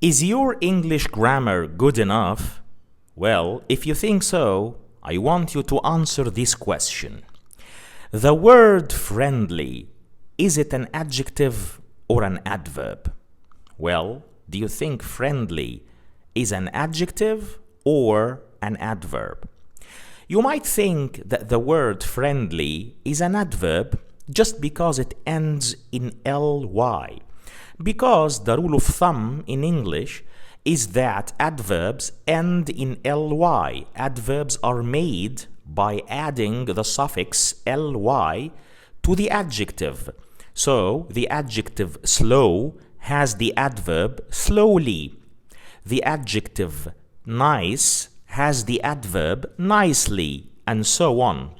Is your English grammar good enough? Well, if you think so, I want you to answer this question. The word friendly, is it an adjective or an adverb? Well, do you think friendly is an adjective or an adverb? You might think that the word friendly is an adverb just because it ends in ly. Because the rule of thumb in English is that adverbs end in ly. Adverbs are made by adding the suffix ly to the adjective. So the adjective slow has the adverb slowly. The adjective nice has the adverb nicely, and so on.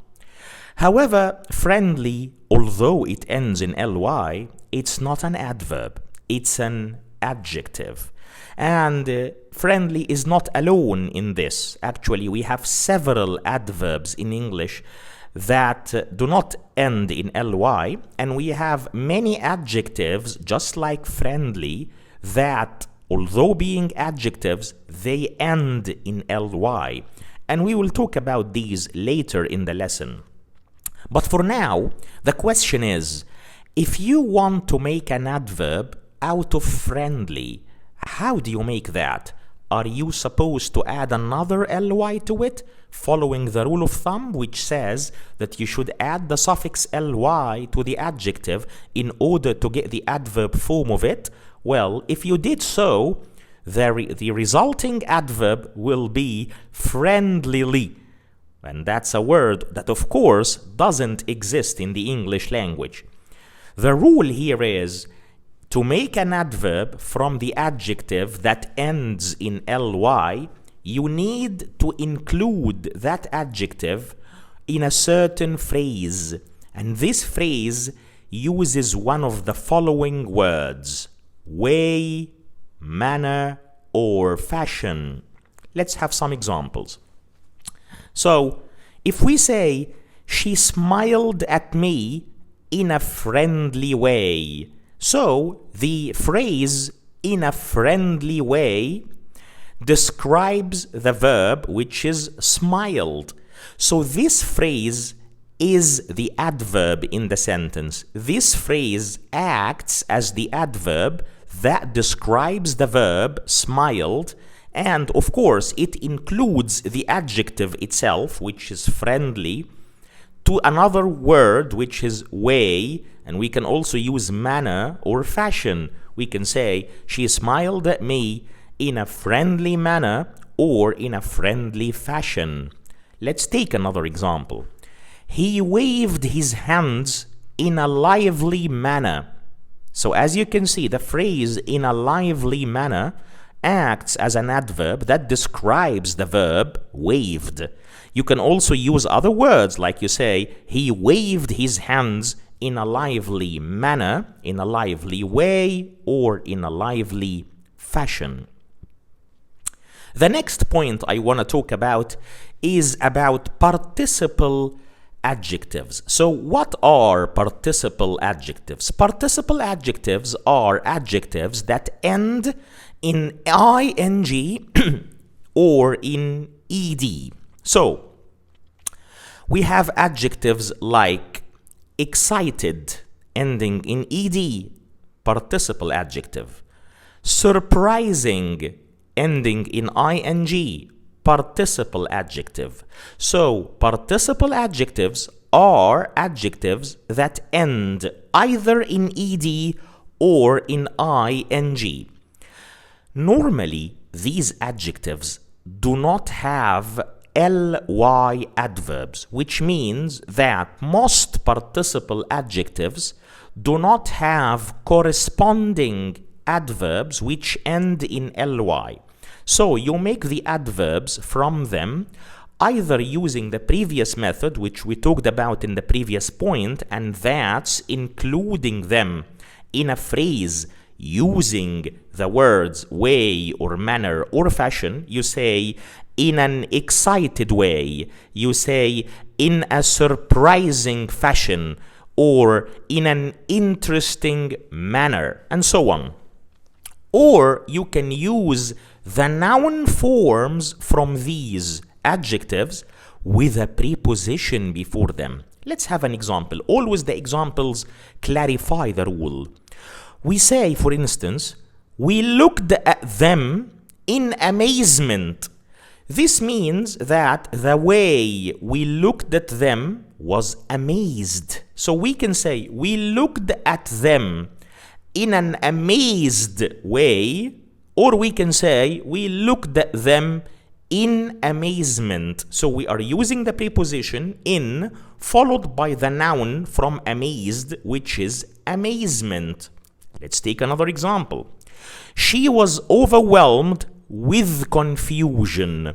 However, friendly, although it ends in ly, it's not an adverb. It's an adjective. And friendly is not alone in this. Actually, we have several adverbs in English that do not end in ly, and we have many adjectives, just like friendly, that, although being adjectives, they end in ly. And we will talk about these later in the lesson. But for now, the question is, if you want to make an adverb out of friendly, how do you make that? Are you supposed to add another ly to it, following the rule of thumb, which says that you should add the suffix ly to the adjective in order to get the adverb form of it? Well, if you did so, the resulting adverb will be friendlily. And that's a word that, of course, doesn't exist in the English language. The rule here is to make an adverb from the adjective that ends in ly, you need to include that adjective in a certain phrase. And this phrase uses one of the following words: way, manner, or fashion. Let's have some examples. So, if we say, she smiled at me in a friendly way. So, the phrase in a friendly way describes the verb, which is smiled. So, this phrase is the adverb in the sentence. This phrase acts as the adverb that describes the verb smiled, and of course it includes the adjective itself, which is friendly, to another word, which is way, and we can also use manner or fashion. We can say, she smiled at me in a friendly manner or in a friendly fashion. Let's take another example. He waved his hands in a lively manner. So as you can see, the phrase in a lively manner acts as an adverb that describes the verb waved. You can also use other words, like you say, he waved his hands in a lively manner, in a lively way, or in a lively fashion. The next point I want to talk about is about participle adjectives. So what are participle adjectives? Participle adjectives are adjectives that end in ing or in ed. So we have adjectives like excited, ending in ed, participle adjective. Surprising, ending in ing, participle adjective. So participle adjectives are adjectives that end either in ed or in ing. Normally, these adjectives do not have ly adverbs, which means that most participle adjectives do not have corresponding adverbs which end in ly. So you make the adverbs from them either using the previous method, which we talked about in the previous point, and that's including them in a phrase using the words way or manner or fashion. You say, in an excited way. You say, in a surprising fashion, or in an interesting manner, and so on. Or you can use the noun forms from these adjectives with a preposition before them. Let's have an example. Always the examples clarify the rule. We say, for instance, we looked at them in amazement. This means that the way we looked at them was amazed. So we can say, we looked at them in an amazed way, or we can say, we looked at them in amazement. So we are using the preposition in followed by the noun from amazed, which is amazement. Let's take another example. She was overwhelmed with confusion,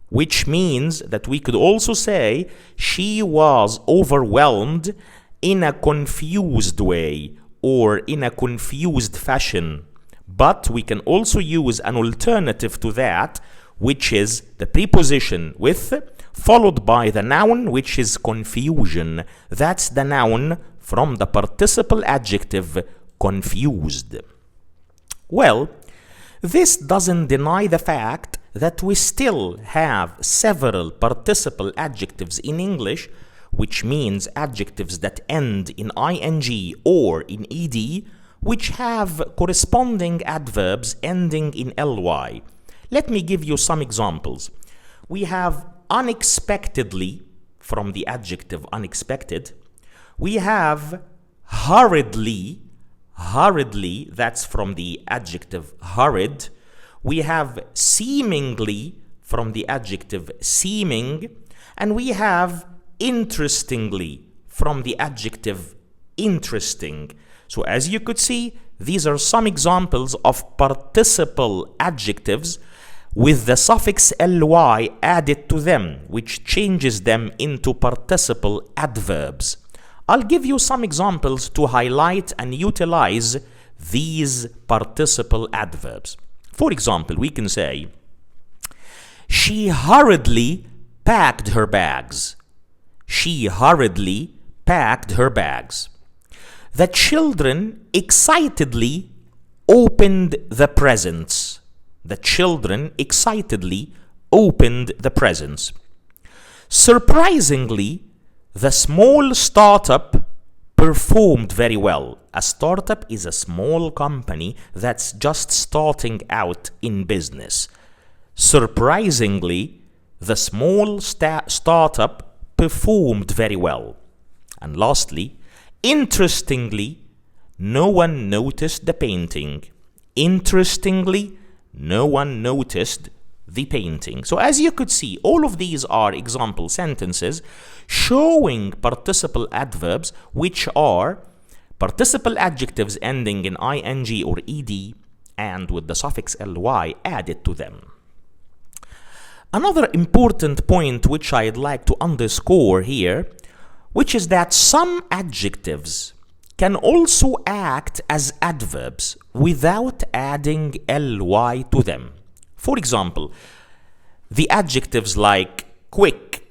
which means that we could also say she was overwhelmed in a confused way or in a confused fashion. But we can also use an alternative to that, which is the preposition with followed by the noun, which is confusion. That's the noun from the participle adjective confused. Well, this doesn't deny the fact that we still have several participle adjectives in English, which means adjectives that end in ing or in ed, which have corresponding adverbs ending in ly. Let me give you some examples. We have unexpectedly from the adjective unexpected. We have hurriedly, that's from the adjective hurried. We have seemingly from the adjective seeming. And we have interestingly from the adjective interesting. So as you could see, these are some examples of participle adjectives with the suffix ly added to them, which changes them into participle adverbs. I'll give you some examples to highlight and utilize these participle adverbs. For example, we can say, she hurriedly packed her bags. She hurriedly packed her bags. The children excitedly opened the presents. The children excitedly opened the presents. Surprisingly, the small startup performed very well. A startup is a small company that's just starting out in business. Surprisingly, the small startup performed very well. And lastly, interestingly, no one noticed the painting. Interestingly, no one noticed the painting. So as you could see, all of these are example sentences showing participle adverbs, which are participle adjectives ending in ing or ed and with the suffix ly added to them. Another important point which I'd like to underscore here, which is that some adjectives can also act as adverbs without adding ly to them. For example, the adjectives like quick,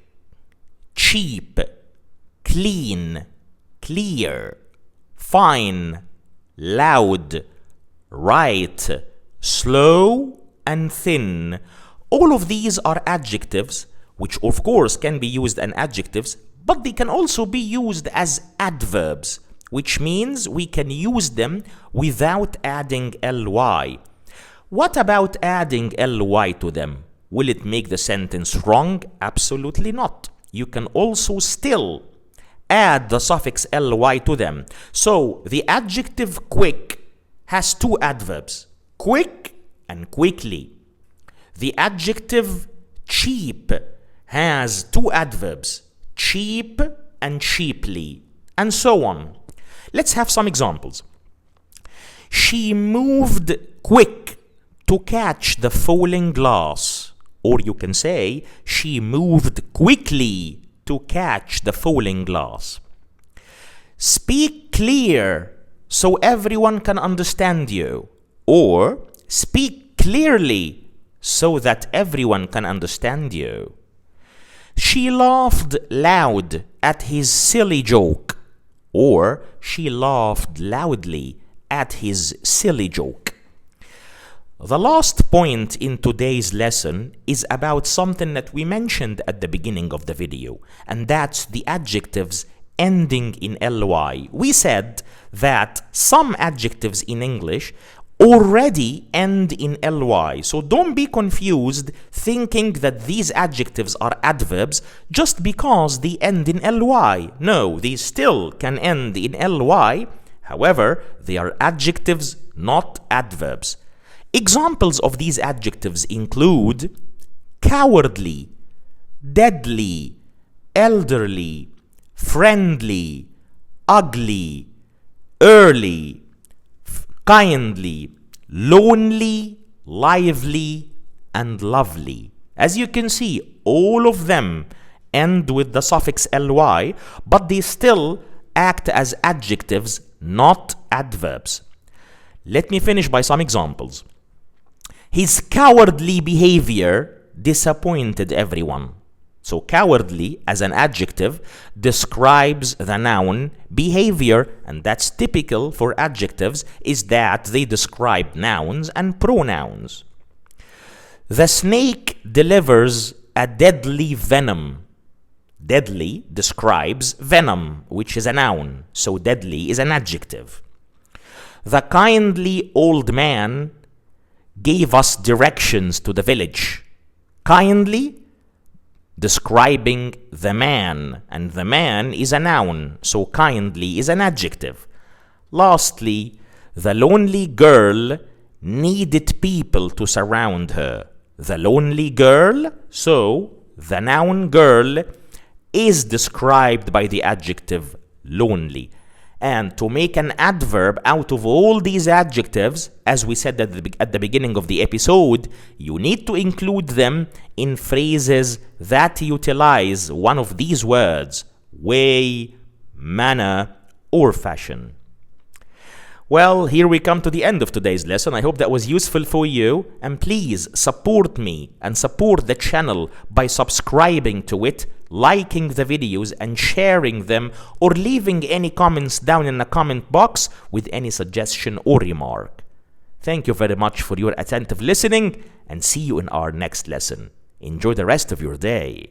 cheap, clean, clear, fine, loud, right, slow, and thin. All of these are adjectives, which of course can be used as adjectives, but they can also be used as adverbs, which means we can use them without adding ly. What about adding ly to them? Will it make the sentence wrong? Absolutely not. You can also still add the suffix ly to them. So the adjective quick has two adverbs, quick and quickly. The adjective cheap has two adverbs, cheap and cheaply, and so on. Let's have some examples. She moved quick to catch the falling glass. Or you can say, she moved quickly to catch the falling glass. Speak clear so everyone can understand you. Or speak clearly so that everyone can understand you. She laughed loud at his silly joke. Or she laughed loudly at his silly joke. The last point in today's lesson is about something that we mentioned at the beginning of the video, and that's the adjectives ending in ly. We said that some adjectives in English already end in ly, so don't be confused thinking that these adjectives are adverbs just because they end in ly. No, they still can end in ly. However, they are adjectives, not adverbs. Examples of these adjectives include cowardly, deadly, elderly, friendly, ugly, early, kindly, lonely, lively, and lovely. As you can see, all of them end with the suffix ly, but they still act as adjectives, not adverbs. Let me finish by some examples. His cowardly behavior disappointed everyone. So cowardly as an adjective describes the noun behavior, and that's typical for adjectives, is that they describe nouns and pronouns. The snake delivers a deadly venom. Deadly describes venom, which is a noun, so deadly is an adjective. The kindly old man gave us directions to the village. Kindly describing the man, and the man is a noun, so kindly is an adjective. Lastly, the lonely girl needed people to surround her. The lonely girl, so the noun girl, is described by the adjective lonely. And to make an adverb out of all these adjectives, as we said at the beginning of the episode, you need to include them in phrases that utilize one of these words: way, manner, or fashion. Well, here we come to the end of today's lesson. I hope that was useful for you, and please support me and support the channel by subscribing to it, liking the videos and sharing them, or leaving any comments down in the comment box with any suggestion or remark. Thank you very much for your attentive listening, and see you in our next lesson. Enjoy the rest of your day.